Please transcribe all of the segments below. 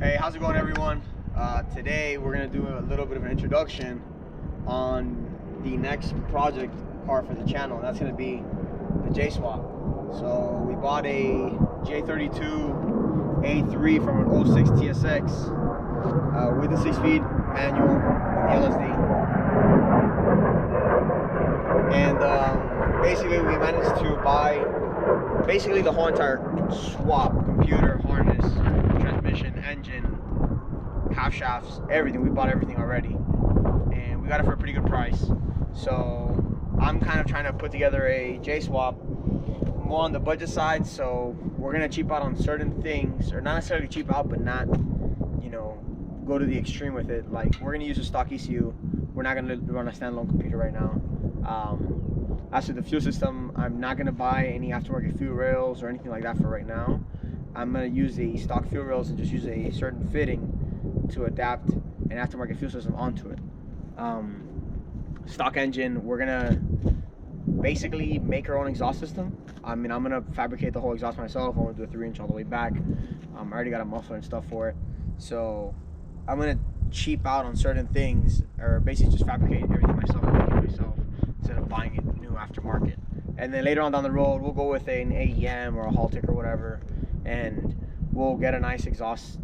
Hey, how's it going, everyone? Today we're gonna do a little bit of an introduction on the next project car for the channel, and that's gonna be the J swap. So we bought a J32 A3 from an 06 TSX with the 6-speed manual with the LSD, and basically we managed to buy basically the whole entire swap: computer, harness, transmission, engine, half shafts, everything. We bought everything already, and we got it for a pretty good price. So I'm kind of trying to put together a J swap more on the budget side. So we're gonna cheap out on certain things, or not necessarily cheap out, but not, you know, go to the extreme with it. Like, we're gonna use a stock ECU. We're not gonna run a standalone computer right now. As for the fuel system, I'm not gonna buy any aftermarket fuel rails or anything like that for right now. I'm gonna use the stock fuel rails and just use a certain fitting to adapt an aftermarket fuel system onto it. Stock engine, we're gonna basically make our own exhaust system. I mean, I'm gonna fabricate the whole exhaust myself. I'm gonna do a 3-inch all the way back. I already got a muffler and stuff for it. So I'm gonna cheap out on certain things, or basically just fabricate everything myself and make it myself instead of buying it new aftermarket. And then later on down the road, we'll go with an AEM or a Haltic or whatever, and we'll get a nice exhaust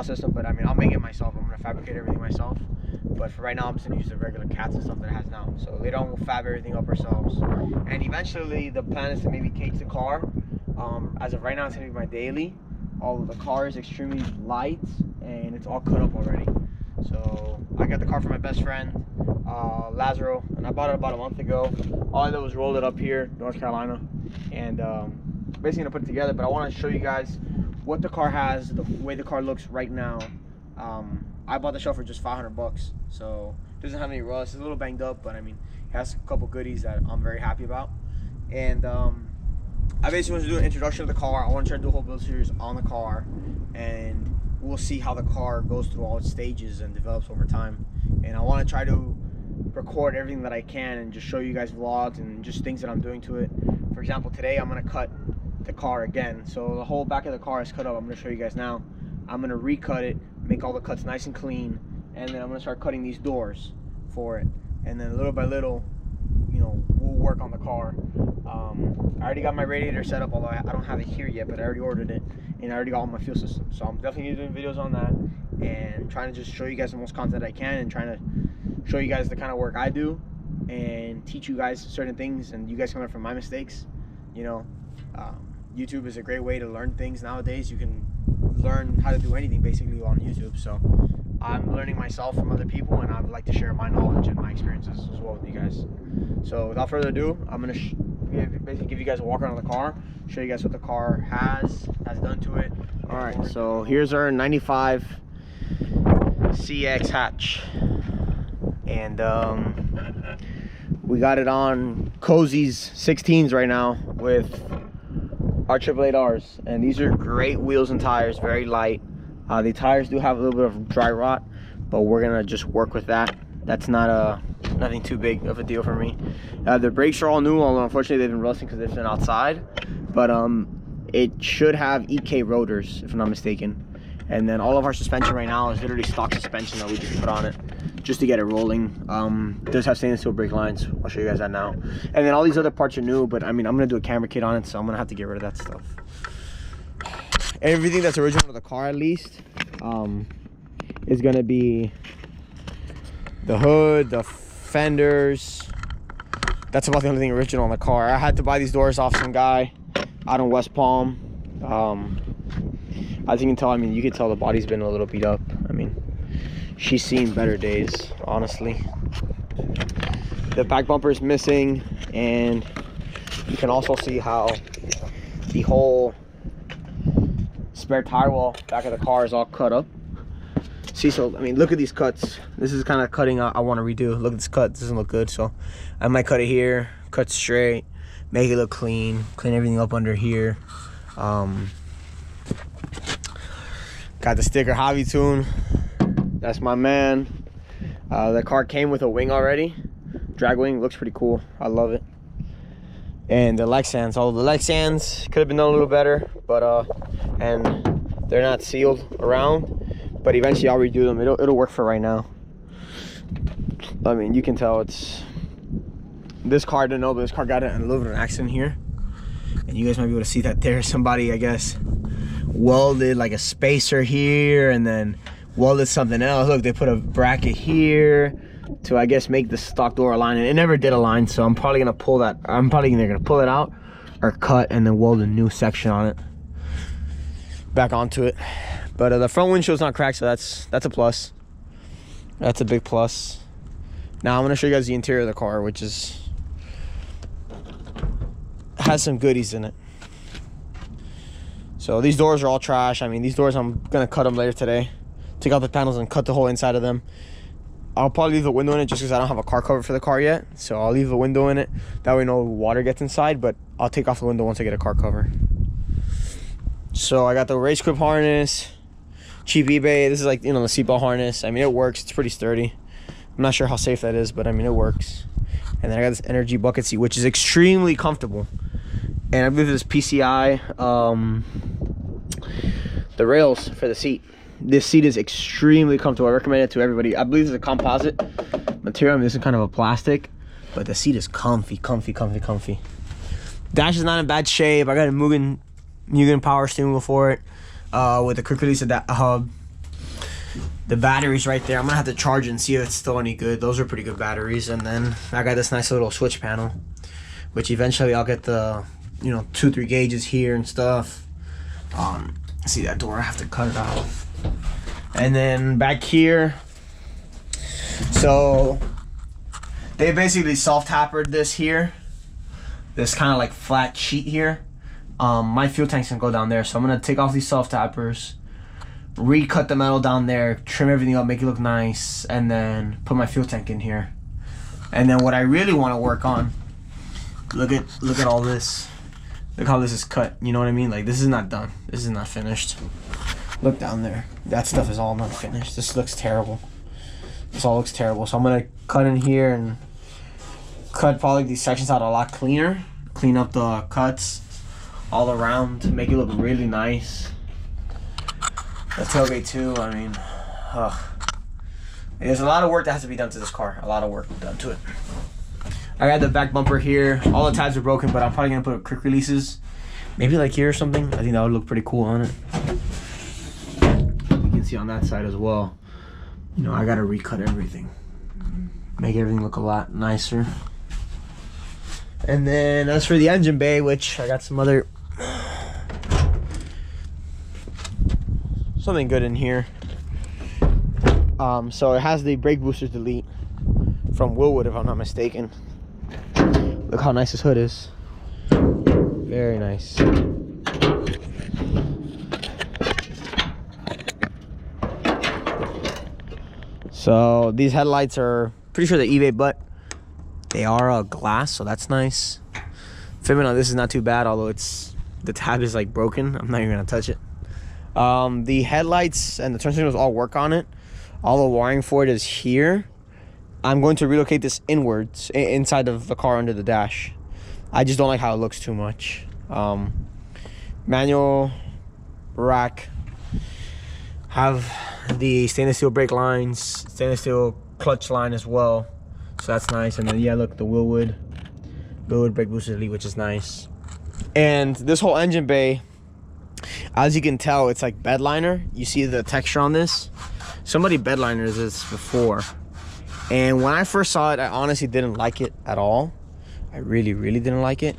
system. But I mean, I'll make it myself. I'm gonna fabricate everything myself. But for right now, I'm just gonna use the regular cats and stuff that it has now. So later on, we'll fab everything up ourselves. And eventually, the plan is to maybe cage the car. As of right now, it's gonna be my daily. All of the car is extremely light, and it's all cut up already. So I got the car from my best friend, Lazaro, and I bought it about a month ago. All I did was roll it up here, North Carolina, and basically gonna put it together. But I want to show you guys what the car has, the way the car looks right now. I bought the shell for just 500 bucks, so it doesn't have any rust. It's a little banged up, but I mean, it has a couple goodies that I'm very happy about. And I basically want to do an introduction to the car. I want to try to do a whole build series on the car, and we'll see how the car goes through all its stages and develops over time. And I want to try to record everything that I can and just show you guys vlogs and just things that I'm doing to it. For example, today I'm going to cut the car again. So the whole back of the car is cut up. I'm going to show you guys now. I'm going to recut it, make all the cuts nice and clean, and then I'm going to start cutting these doors for it. And then little by little, you know, we'll work on the car. I already got my radiator set up, although I don't have it here yet, but I already ordered it, and I already got all my fuel system. So I'm definitely doing videos on that, and trying to just show you guys the most content I can, and trying to show you guys the kind of work I do, and teach you guys certain things, and you guys can learn from my mistakes. You know, YouTube is a great way to learn things nowadays. You can learn how to do anything basically on YouTube. So I'm learning myself from other people, and I would like to share my knowledge and my experiences as well with you guys. So without further ado, I'm gonna basically give you guys a walk around the car, show you guys what the car has done to it. All right, so here's our 95 CX hatch, and we got it on Cozy's 16s right now with our 888Rs, and these are great wheels and tires, very light. The tires do have a little bit of dry rot, but we're gonna just work with that. That's not nothing too big of a deal for me. The brakes are all new, although unfortunately they've been rusting because they've been outside. But it should have EK rotors, if I'm not mistaken. And then all of our suspension right now is literally stock suspension that we just put on it just to get it rolling. It does have stainless steel brake lines. I'll show you guys that now. And then all these other parts are new, but I mean, I'm gonna do a camera kit on it, so I'm gonna have to get rid of that stuff. Everything that's original to the car, at least, is gonna be the hood, the fenders. That's about the only thing original on the car. I had to buy these doors off some guy out in West Palm. As you can tell, I mean, you can tell the body's been a little beat up. I mean, she's seen better days, honestly. The back bumper is missing, and you can also see how the whole spare tire wall back of the car is all cut up. See, so I mean, look at these cuts. This is kind of cutting I want to redo. Look at this cut. This doesn't look good, so I might cut it here, cut straight, make it look clean everything up under here. Got the sticker Hobby Tune. That's my man. The car came with a wing already, drag wing. Looks pretty cool. I love it. And the Lexans, all the Lexans could have been done a little better, but and They're not sealed around, but eventually I'll redo them. It'll work for right now. I mean, you can tell it's this car. I don't know, but this car got in a little bit of an accident here, and you guys might be able to see that there. Somebody, I guess, welded like a spacer here, and then welded something else. Look, they put a bracket here to, I guess, make the stock door align, and it never did align. So I'm probably gonna pull that. I'm probably either gonna pull it out or cut and then weld a new section on it back onto it. But the front windshield's not cracked, so that's a plus. That's a big plus. Now I'm gonna show you guys the interior of the car, which has some goodies in it. So these doors are all trash. I mean, these doors, I'm gonna cut them later today. Take out the panels and cut the whole inside of them. I'll probably leave the window in it just because I don't have a car cover for the car yet. So I'll leave the window in it. That way no water gets inside, but I'll take off the window once I get a car cover. So I got the race grip harness, cheap eBay. This is like, you know, the seatbelt harness. I mean, it works. It's pretty sturdy. I'm not sure how safe that is, but I mean, it works. And then I got this energy bucket seat, which is extremely comfortable. And I believe this PCI, the rails for the seat. This seat is extremely comfortable. I recommend it to everybody. I believe it's a composite material. I mean, this is kind of a plastic, but the seat is comfy. Dash is not in bad shape. I got a Mugen power steering wheel for it, with the quick release of that hub. The batteries right there. I'm gonna have to charge it and see if it's still any good. Those are pretty good batteries. And then I got this nice little switch panel, which eventually I'll get the, you know, 2-3 gauges here and stuff. See that door? I have to cut it out. And then back here, so they basically self-tapered this here, this kind of like flat sheet here. My fuel tank's gonna go down there, so I'm gonna take off these self-tappers, recut the metal down there, trim everything up, make it look nice, and then put my fuel tank in here. And then what I really want to work on, look at all this. Look how this is cut. You know what I mean? Like, this is not done. This is not finished. Look down there. That stuff is all not finished. This looks terrible. This all looks terrible. So I'm gonna cut in here and cut probably these sections out a lot cleaner. Clean up the cuts all around to make it look really nice. The tailgate too. I mean, there's a lot of work that has to be done to this car. A lot of work done to it. I got the back bumper here. All the tabs are broken, but I'm probably gonna put quick releases, maybe like here or something. I think that would look pretty cool on it. You can see on that side as well. You know, I gotta recut everything, make everything look a lot nicer. And then as for the engine bay, which I got some other something good in here. So it has the brake boosters delete from Willwood, if I'm not mistaken. Look how nice this hood is. Very nice. So these headlights are pretty sure they're eBay, but they are glass, so that's nice. Fitment on this is not too bad, although the tab is like broken. I'm not even gonna touch it. The headlights and the turn signals all work on it. All the wiring for it is here. I'm going to relocate this inwards, inside of the car under the dash. I just don't like how it looks too much. Manual rack. Have the stainless steel brake lines, stainless steel clutch line as well. So that's nice. And then yeah, look, the Willwood brake booster delete, which is nice. And this whole engine bay, as you can tell, it's like bed liner. You see the texture on this? Somebody bed liner this before. And when I first saw it, I honestly didn't like it at all. I really didn't like it.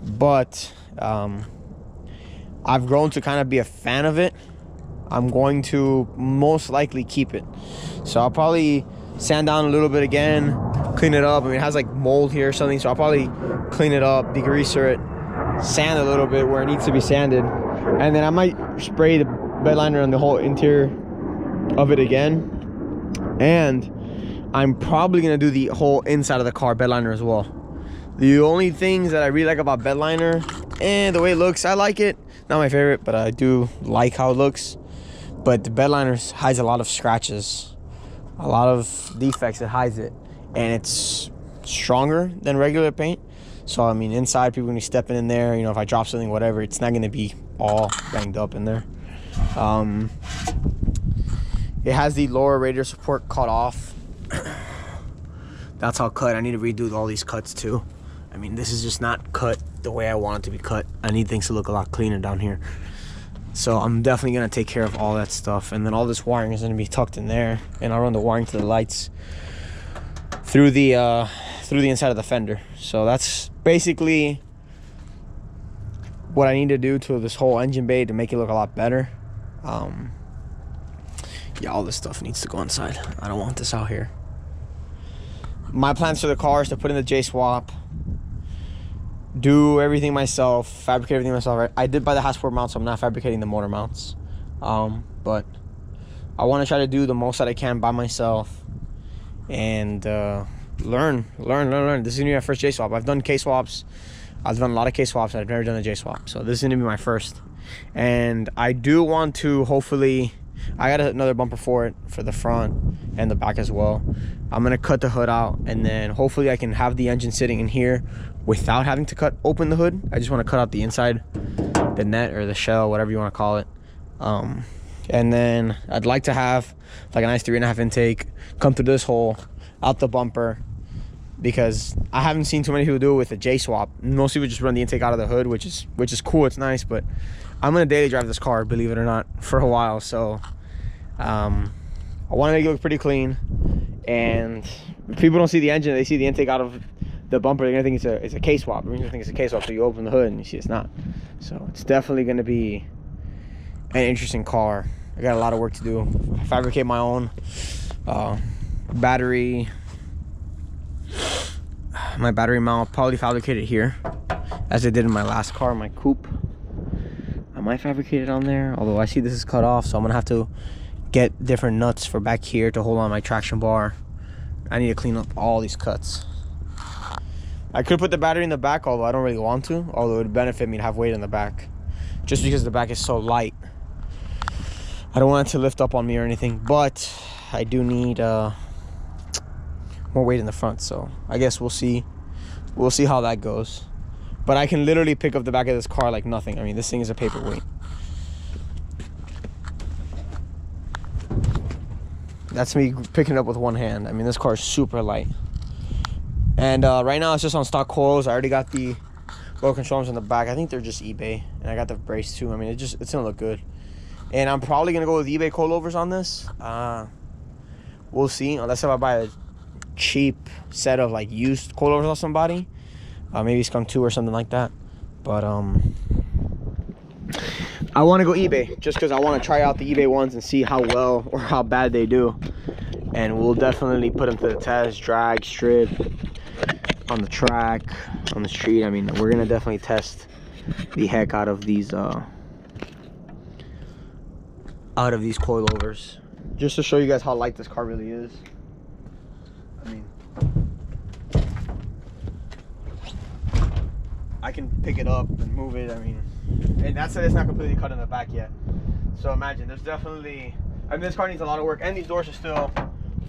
But I've grown to kind of be a fan of it. I'm going to most likely keep it. So I'll probably sand down a little bit again, clean it up. I mean, it has like mold here or something, so I'll probably clean it up, degreaser it, sand a little bit where it needs to be sanded. And then I might spray the bed liner on the whole interior of it again. And I'm probably gonna do the whole inside of the car bed liner as well. The only things that I really like about bed liner, and the way it looks, I like it. Not my favorite, but I do like how it looks. But the bed liner hides a lot of scratches, a lot of defects. It hides it, and it's stronger than regular paint. So I mean, inside, people when you step in there, you know, if I drop something, whatever, it's not gonna be all banged up in there. It has the lower radiator support cut off. That's how cut. I need to redo all these cuts too. I mean, this is just not cut the way I want it to be cut. I need things to look a lot cleaner down here. So I'm definitely gonna take care of all that stuff, and then all this wiring is gonna be tucked in there, and I'll run the wiring to the lights through the inside of the fender. So that's basically what I need to do to this whole engine bay to make it look a lot better. Yeah, all this stuff needs to go inside. I don't want this out here. My plans for the car is to put in the J-swap, do everything myself, fabricate everything myself. Right? I did buy the hatchback mount, so I'm not fabricating the motor mounts. But I want to try to do the most that I can by myself and learn. This is gonna be my first J-swap. I've done K-swaps. I've done a lot of K-swaps. I've never done a J-swap, so this is gonna be my first. And I do want to hopefully, I got another bumper for it, for the front and the back as well. I'm gonna cut the hood out, and then hopefully I can have the engine sitting in here without having to cut open the hood. I just want to cut out the inside, the net or the shell, whatever you want to call it. And then I'd like to have like a nice 3.5 intake come through this hole, out the bumper, because I haven't seen too many people do it with a J-swap. Most people just run the intake out of the hood, which is cool, it's nice, but I'm gonna daily drive this car, believe it or not, for a while. So I want to make it look pretty clean, and if people don't see the engine, they see the intake out of the bumper, they're gonna think it's a K-swap. They're gonna think it's a K-swap, so you open the hood and you see it's not. So it's definitely gonna be an interesting car. I got a lot of work to do. Fabricate my own battery. My battery mount, probably fabricate it here, as I did in my last car, my coupe. I might fabricate it on there, although I see this is cut off, so I'm gonna have to get different nuts for back here to hold on my traction bar. I need to clean up all these cuts. I could put the battery in the back, although I don't really want to, although it would benefit me to have weight in the back, just because the back is so light. I don't want it to lift up on me or anything, but I do need more weight in the front, so I guess we'll see how that goes. But I can literally pick up the back of this car like nothing. I mean, this thing is a paperweight. That's me picking it up with one hand. I mean, this car is super light. And right now it's just on stock coils. I already got the lower controls in the back. I think they're just eBay, and I got the brace too. I mean, it's gonna look good. And I'm probably gonna go with eBay coilovers on this. We'll see, unless if I buy a cheap set of like used coilovers off somebody, maybe Skunk 2 or something like that. But I want to go eBay just because I want to try out the eBay ones and see how well or how bad they do, and we'll definitely put them to the test, drag, strip, on the track, on the street. I mean, we're gonna definitely test the heck out of these coilovers, just to show you guys how light this car really is. I mean, I can pick it up and move it. I mean, and that's it, it's not completely cut in the back yet. So imagine, there's definitely, I mean, this car needs a lot of work, and these doors are still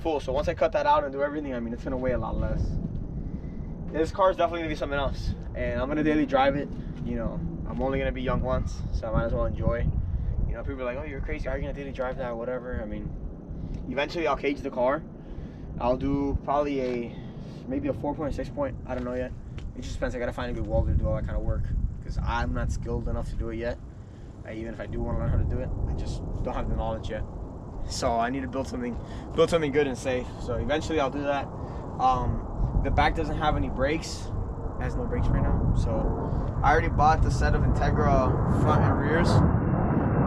full. So once I cut that out and do everything, I mean, it's gonna weigh a lot less. This car is definitely gonna be something else, and I'm gonna daily drive it. You know, I'm only gonna be young once, so I might as well enjoy. You know, people are like, oh, you're crazy, how are you gonna daily drive that or whatever? I mean, eventually I'll cage the car. I'll do probably maybe a 4.6 point, I don't know yet. It just depends. I gotta find a good welder to do all that kind of work, because I'm not skilled enough to do it yet. Even if I do want to learn how to do it, I just don't have the knowledge yet. So I need to build something good and safe. So eventually I'll do that. The back doesn't have any brakes. It has no brakes right now. So I already bought the set of Integra front and rears,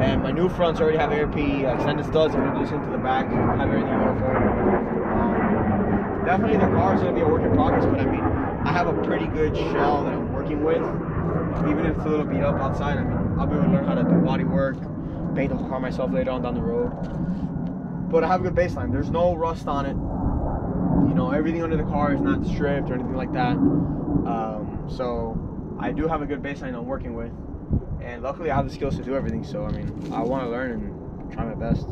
and my new fronts already have ARP extended studs introduced into the back. Have everything uniform. Definitely the car is gonna be a work in progress, but I mean, I have a pretty good shell that I'm working with. Even if it's a little beat up outside, I mean, I'll be able to learn how to do body work, paint the whole car myself later on down the road. But I have a good baseline. There's no rust on it. You know, everything under the car is not stripped or anything like that. So I do have a good baseline I'm working with, and luckily I have the skills to do everything. So I mean, I want to learn and try my best,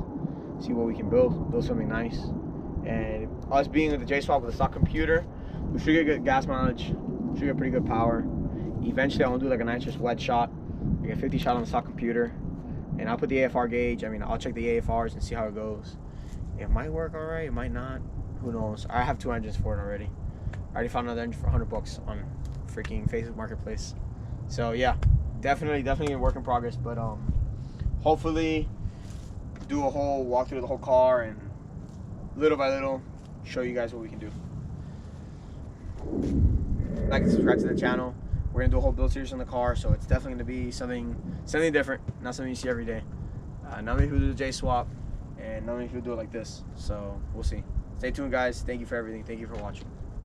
see what we can build something nice. And us being with the J-swap with a stock computer, we should get good gas mileage, should get pretty good power. Eventually I want to do like a nitrous wet shot, like a 50 shot on the stock computer, and I'll put the AFR gauge. I mean, I'll check the AFRs and see how it goes. It might work all right. It might not. Who knows? I have 2 engines for it already. I already found another engine for $100 on freaking Facebook Marketplace. So yeah, definitely a work in progress. But hopefully do a whole walkthrough of the whole car and little by little show you guys what we can do. Like and subscribe to the channel. We're gonna do a whole build series on the car, so it's definitely gonna be something different, not something you see every day. Not many people do the J swap, and not many people do it like this. So we'll see. Stay tuned, guys. Thank you for everything. Thank you for watching.